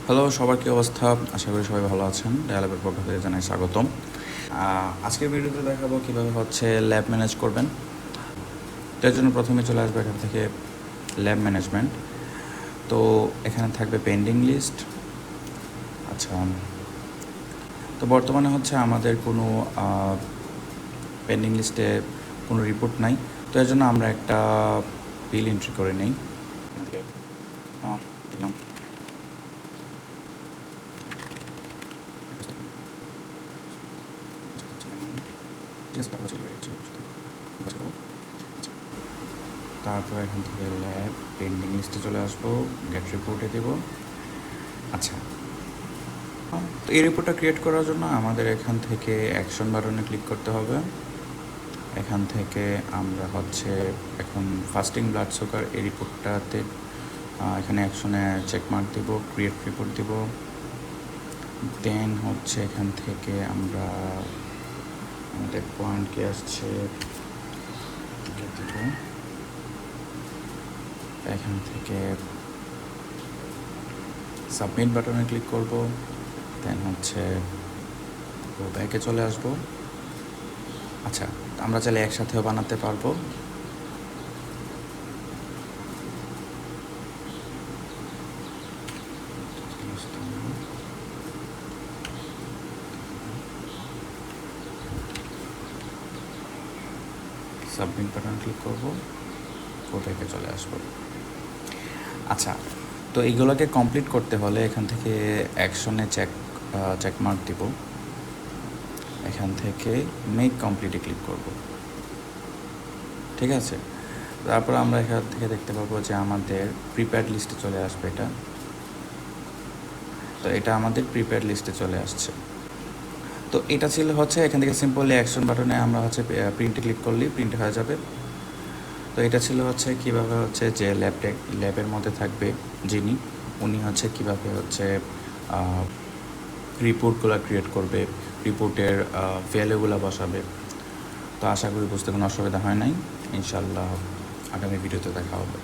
Hello, সবার কী অবস্থা? আশা করি সবাই ভালো আছেন। ডায়ালবের পক্ষ থেকে জানাই স্বাগতম। আজকের ভিডিওতে দেখাবো কীভাবে ল্যাব ম্যানেজ করবেন। তো এর জন্য প্রথমে চলে আসবে এখান থেকে ল্যাব ম্যানেজমেন্ট। তো এখানে থাকবে পেন্ডিং লিস্ট। আচ্ছা, তো বর্তমানে আমাদের কোনো পেন্ডিং লিস্টে কোনো রিপোর্ট নাই। তো এর জন্য আমরা একটা বিল এন্ট্রি করে নিই। দিলাম। তারপর এখান থেকে ল্যাব পেন্ডিং লিস্টে চলে আসবো, গেট রিপোর্টে দেব। আচ্ছা, তো এই রিপোর্টটা ক্রিয়েট করার জন্য আমাদের এখান থেকে অ্যাকশন বাটনে ক্লিক করতে হবে। এখান থেকে আমরা এখন ফাস্টিং ব্লাড সুগার এই রিপোর্টটাতে এখানে অ্যাকশনে চেকমার্ক দেব, ক্রিয়েট রিপোর্ট দেব। দেন এখান থেকে আমরা আমাদের পয়েন্ট কি আসছে দেব। এখান থেকে সাবমিট বাটনে ক্লিক করব। দেন ব্যাকে চলে আসবো। আচ্ছা, আমরা চাইলে একসাথেও বানাতে পারবো। সাবমিট বাটন ক্লিক করবো, ব্যাকে চলে আসবো। আচ্ছা, তো এইগুলোকে কমপ্লিট করতে হলে এখান থেকে অ্যাকশনে চেকমার্ক দিব। এখান থেকে মেক কমপ্লিটে ক্লিক করব। ঠিক আছে, তারপর আমরা এখান থেকে দেখতে পাবো যে আমাদের প্রিপেয়ার্ড লিস্টে চলে আসবে এটা। তো এটা আমাদের প্রিপেয়ার্ড লিস্টে চলে আসছে। তো এটা ছিল এখান থেকে সিম্পলি অ্যাকশন বাটনে আমরা প্রিন্টে ক্লিক করলেই প্রিন্ট হয়ে যাবে। তো এটা ছিল কীভাবে যে ল্যাবের মধ্যে থাকবে যিনি, উনি কীভাবে রিপোর্টগুলো ক্রিয়েট করবে, রিপোর্টের ভ্যালুগুলো বসাবে। তো আশা করি বুঝতে কোনো অসুবিধা হয় নাই। ইনশাল্লাহ আগামী ভিডিওতে দেখা হবে।